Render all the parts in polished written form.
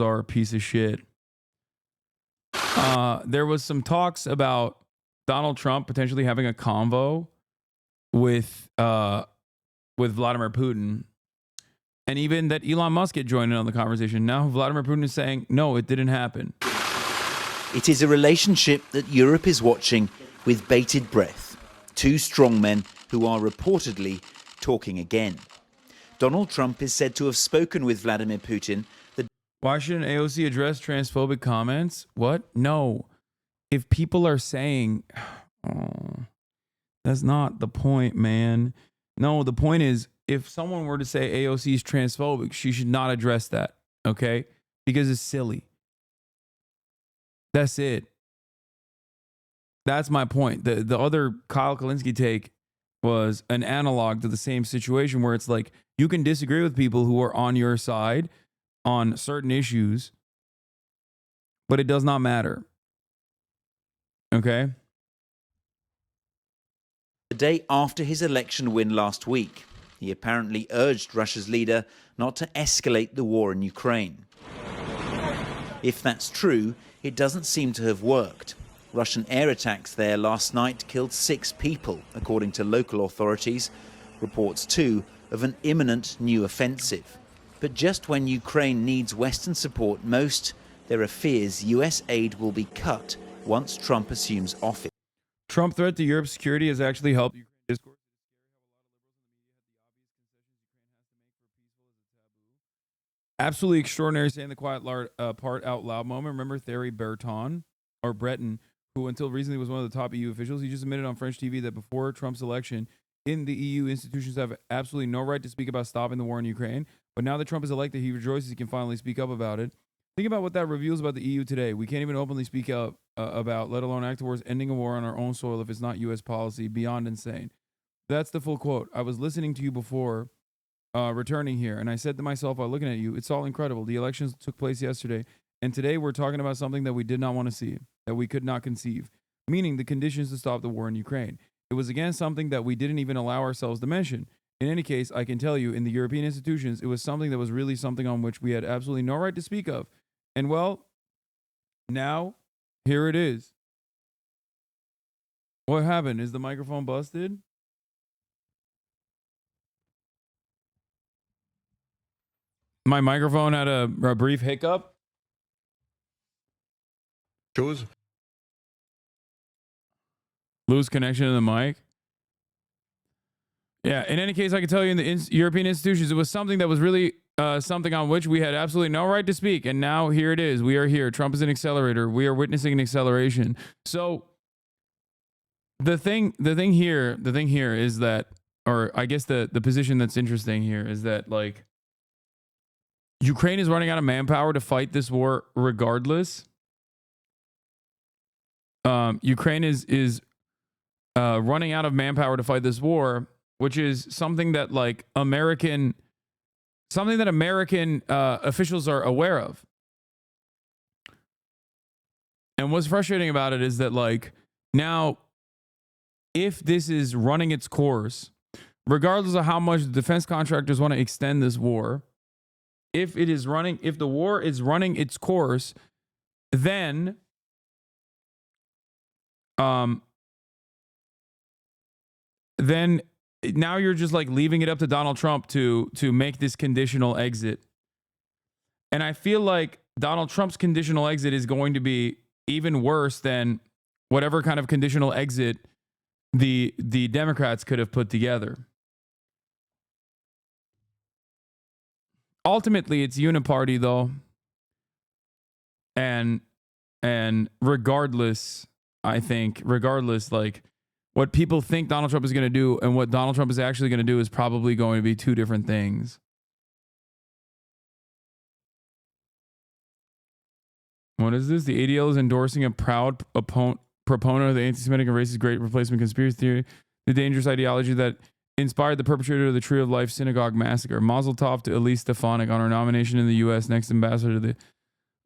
are a piece of shit. There was some talks about Donald Trump potentially having a convo with Vladimir Putin, and even that Elon Musk had joined in on the conversation. Now Vladimir Putin is saying, no, it didn't happen. It is a relationship that Europe is watching with bated breath. Two strongmen who are reportedly talking again. Donald Trump is said to have spoken with Vladimir Putin. Why shouldn't AOC address transphobic comments? What? No. If people are saying, oh, that's not the point, man. No, the point is, if someone were to say AOC is transphobic, she should not address that, okay? Because it's silly. That's it. That's my point. The other Kyle Kalinske take was an analog to the same situation where it's like, you can disagree with people who are on your side on certain issues, but it does not matter. Okay? The day after his election win last week, he apparently urged Russia's leader not to escalate the war in Ukraine. If that's true, it doesn't seem to have worked. Russian air attacks there last night killed 6 people, according to local authorities. Reports, too, of an imminent new offensive. But just when Ukraine needs Western support most, there are fears US aid will be cut once Trump assumes office. Trump threat to Europe's security has actually helped Ukraine discourse. Absolutely extraordinary saying the quiet part out loud moment. Remember Thierry Breton, who until recently was one of the top EU officials? He just admitted on French TV that before Trump's election, in the EU, institutions have absolutely no right to speak about stopping the war in Ukraine. But now that Trump is elected, he rejoices he can finally speak up about it. Think about what that reveals about the EU today. We can't even openly speak up about, let alone act towards ending a war on our own soil if it's not U.S. policy. Beyond insane. That's the full quote. I was listening to you before returning here, and I said to myself while looking at you, it's all incredible. The elections took place yesterday, and today we're talking about something that we did not want to see, that we could not conceive, meaning the conditions to stop the war in Ukraine. It was again something that we didn't even allow ourselves to mention. In any case, I can tell you, in the European institutions, it was something that was really something on which we had absolutely no right to speak of. And well, now, here it is. What happened? Is the microphone busted? My microphone had a brief hiccup. Lose connection to the mic. Yeah, in any case, I can tell you in the European institutions, it was something that was really something on which we had absolutely no right to speak. And now here it is. We are here. Trump is an accelerator. We are witnessing an acceleration. So the thing here is that, or I guess the position that's interesting here is that, like, Ukraine is running out of manpower to fight this war regardless. Ukraine is running out of manpower to fight this war, which is something that American officials are aware of. And what's frustrating about it is that, like, now, if this is running its course, regardless of how much the defense contractors want to extend this war, if the war is running its course, then now you're just like leaving it up to Donald Trump to make this conditional exit. And I feel like Donald Trump's conditional exit is going to be even worse than whatever kind of conditional exit the Democrats could have put together. Ultimately, it's uniparty, though. And regardless, like, what people think Donald Trump is going to do and what Donald Trump is actually going to do is probably going to be two different things. What is this? The ADL is endorsing a proud proponent of the anti-Semitic and racist great replacement conspiracy theory, the dangerous ideology that inspired the perpetrator of the Tree of Life synagogue massacre. Mazel tov to Elise Stefanik on her nomination in the U.S. next ambassador to the...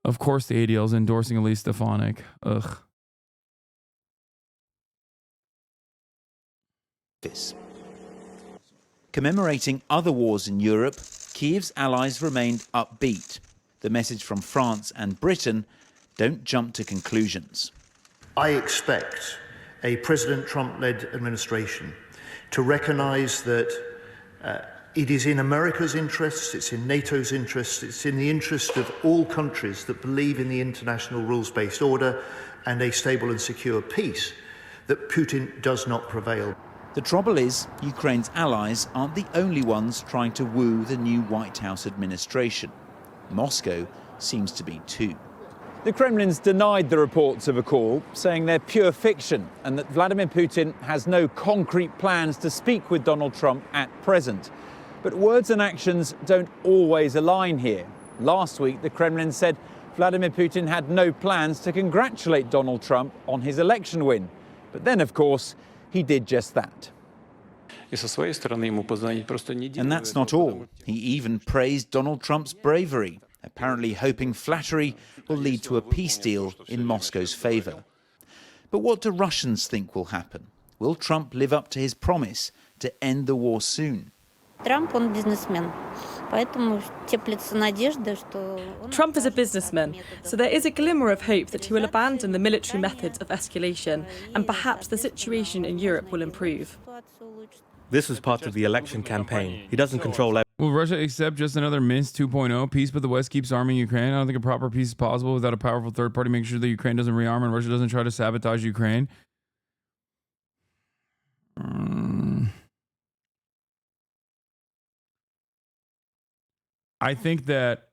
Of course the ADL is endorsing Elise Stefanik. Ugh. Commemorating other wars in Europe, Kiev's allies remained upbeat. the message from France and Britain, don't jump to conclusions. I expect a President Trump-led administration to recognise that it is in America's interests, it's in NATO's interests, it's in the interest of all countries that believe in the international rules-based order and a stable and secure peace that Putin does not prevail. The trouble is, Ukraine's allies aren't the only ones trying to woo the new White House administration. Moscow seems to be too. The Kremlin's denied the reports of a call, saying they're pure fiction and that Vladimir Putin has no concrete plans to speak with Donald Trump at present. But words and actions don't always align here. Last week, the Kremlin said Vladimir Putin had no plans to congratulate Donald Trump on his election win. But then, of course, he did just that. And that's not all. He even praised Donald Trump's bravery, apparently hoping flattery will lead to a peace deal in Moscow's favour. But what do Russians think will happen? Will Trump live up to his promise to end the war soon? Trump is a businessman, so there is a glimmer of hope that he will abandon the military methods of escalation and perhaps the situation in Europe will improve. This was part of the election campaign. He doesn't control everything. Will Russia accept just another Minsk 2.0 peace, but the West keeps arming Ukraine? I don't think a proper peace is possible without a powerful third party making sure that Ukraine doesn't rearm and Russia doesn't try to sabotage Ukraine. I think that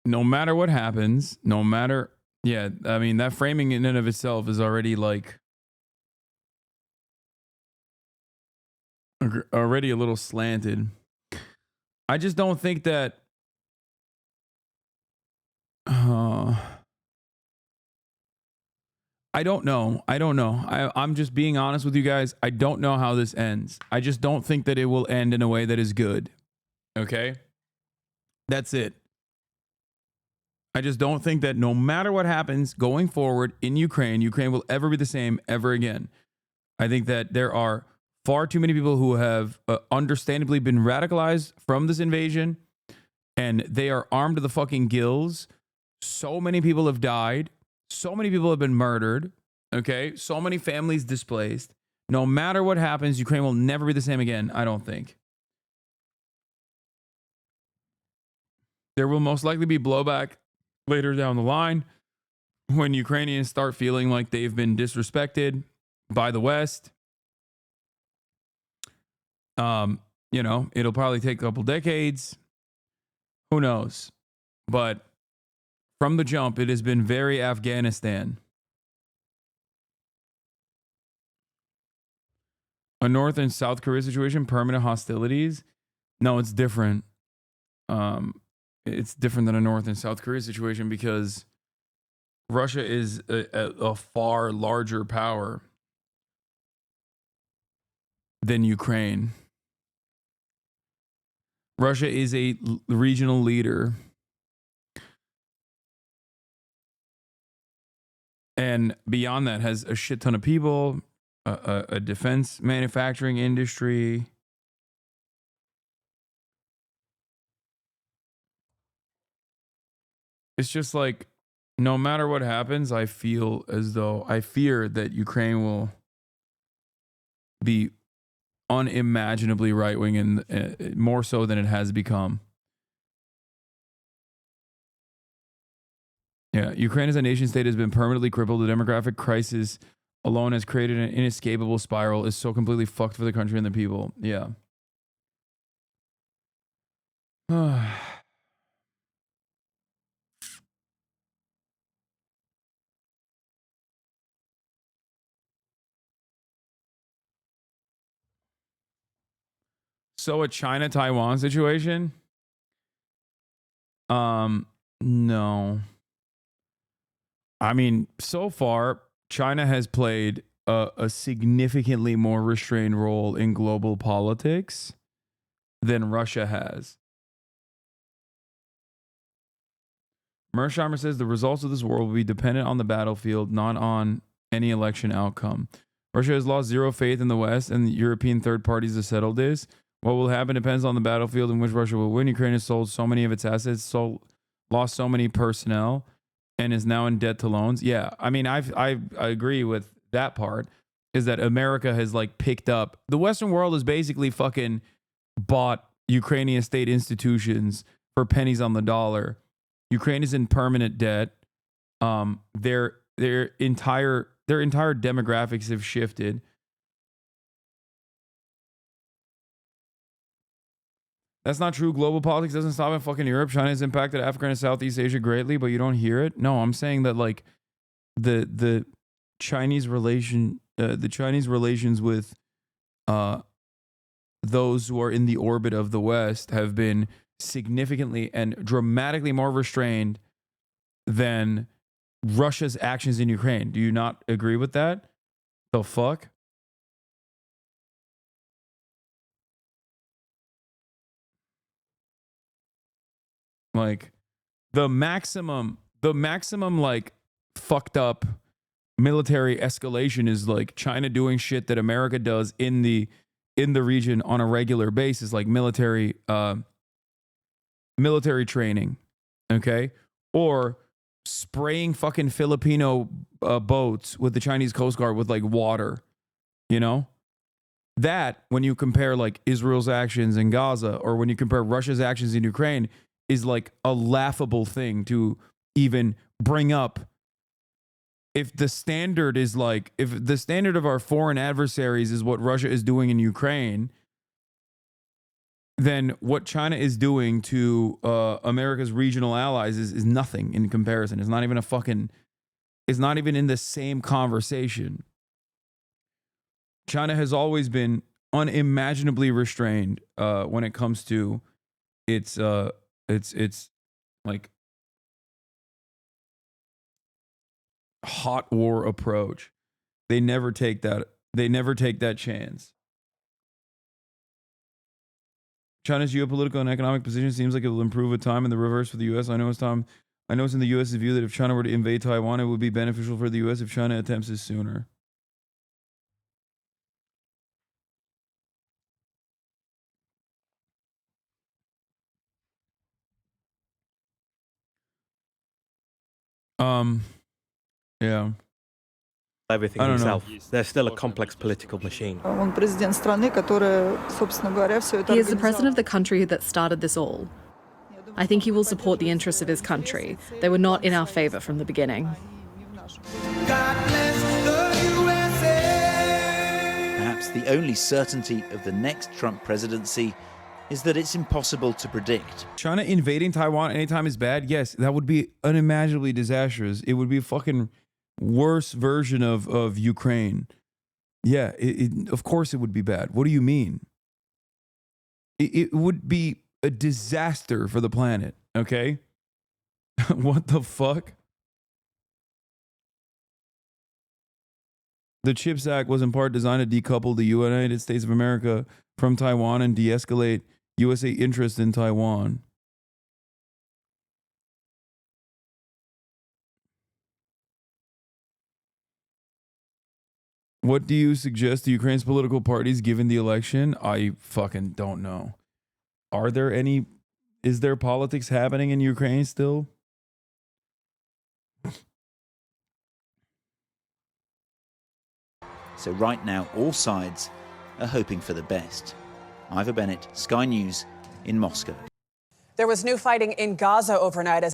no matter what happens, that framing in and of itself is already already a little slanted. I just don't think that I don't know. I'm just being honest with you guys. I don't know how this ends. I just don't think that it will end in a way that is good. Okay? That's it. I just don't think that no matter what happens going forward in Ukraine will ever be the same ever again. I think that there are far too many people who have understandably been radicalized from this invasion, and they are armed to the fucking gills. So many people have died. So many people have been murdered. Okay? So many families displaced. No matter what happens, Ukraine will never be the same again, I don't think. There will most likely be blowback later down the line when Ukrainians start feeling like they've been disrespected by the West. It'll probably take a couple decades. Who knows? But from the jump, it has been very Afghanistan. A North and South Korea situation, permanent hostilities. No, it's different. It's different than a North and South Korea situation because Russia is a far larger power than Ukraine. Russia is a regional leader. And beyond that, has a shit ton of people, a defense manufacturing industry. It's just like, no matter what happens, I fear that Ukraine will be unimaginably right-wing and more so than it has become. Yeah, Ukraine as a nation state has been permanently crippled. The demographic crisis alone has created an inescapable spiral. It's so completely fucked for the country and the people. Yeah. So a China-Taiwan situation? No. I mean, so far, China has played a significantly more restrained role in global politics than Russia has. Mersheimer says the results of this war will be dependent on the battlefield, not on any election outcome. Russia has lost zero faith in the West and the European third parties to settle this. What will happen depends on the battlefield in which Russia will win. Ukraine has sold so many of its assets, lost so many personnel, and is now in debt to loans. Yeah, I mean, I agree with that part, is that America has like picked up. The Western world has basically fucking bought Ukrainian state institutions for pennies on the dollar. Ukraine is in permanent debt. Their entire demographics have shifted. That's not true. Global politics doesn't stop in fucking Europe. China has impacted Africa and Southeast Asia greatly, but you don't hear it. No, I'm saying that like the Chinese relations with those who are in the orbit of the West have been significantly and dramatically more restrained than Russia's actions in Ukraine. Do you not agree with that? The fuck? Like the maximum like fucked up military escalation is like China doing shit that America does in the region on a regular basis, like military training, okay? Or spraying fucking Filipino boats with the Chinese Coast Guard with like water, you know? That, when you compare like Israel's actions in Gaza or when you compare Russia's actions in Ukraine, is like a laughable thing to even bring up. If the standard is like, if the standard of our foreign adversaries is what Russia is doing in Ukraine, then what China is doing to America's regional allies is nothing in comparison. It's not even it's not even in the same conversation. China has always been unimaginably restrained when it comes to its like hot war approach. They never take that chance. China's geopolitical and economic position seems like it will improve with time, and the reverse for the U.S. I know it's in the U.S.'s view that if China were to invade Taiwan, it would be beneficial for the U.S. if China attempts this sooner. Yeah. Everything I don't himself. They're still a complex political machine. He is the president of the country that started this all. I think he will support the interests of his country. They were not in our favor from the beginning. Perhaps the only certainty of the next Trump presidency is that it's impossible to predict. China invading Taiwan anytime is bad? Yes, that would be unimaginably disastrous. It would be a fucking worse version of Ukraine. Yeah, of course it would be bad. What do you mean? It would be a disaster for the planet, okay? What the fuck? The CHIPS Act was in part designed to decouple the United States of America from Taiwan and de-escalate USA interest in Taiwan. What do you suggest to Ukraine's political parties given the election? I fucking don't know. Is there politics happening in Ukraine still? So right now, all sides are hoping for the best. Ivor Bennett, Sky News in Moscow. There was new fighting in Gaza overnight as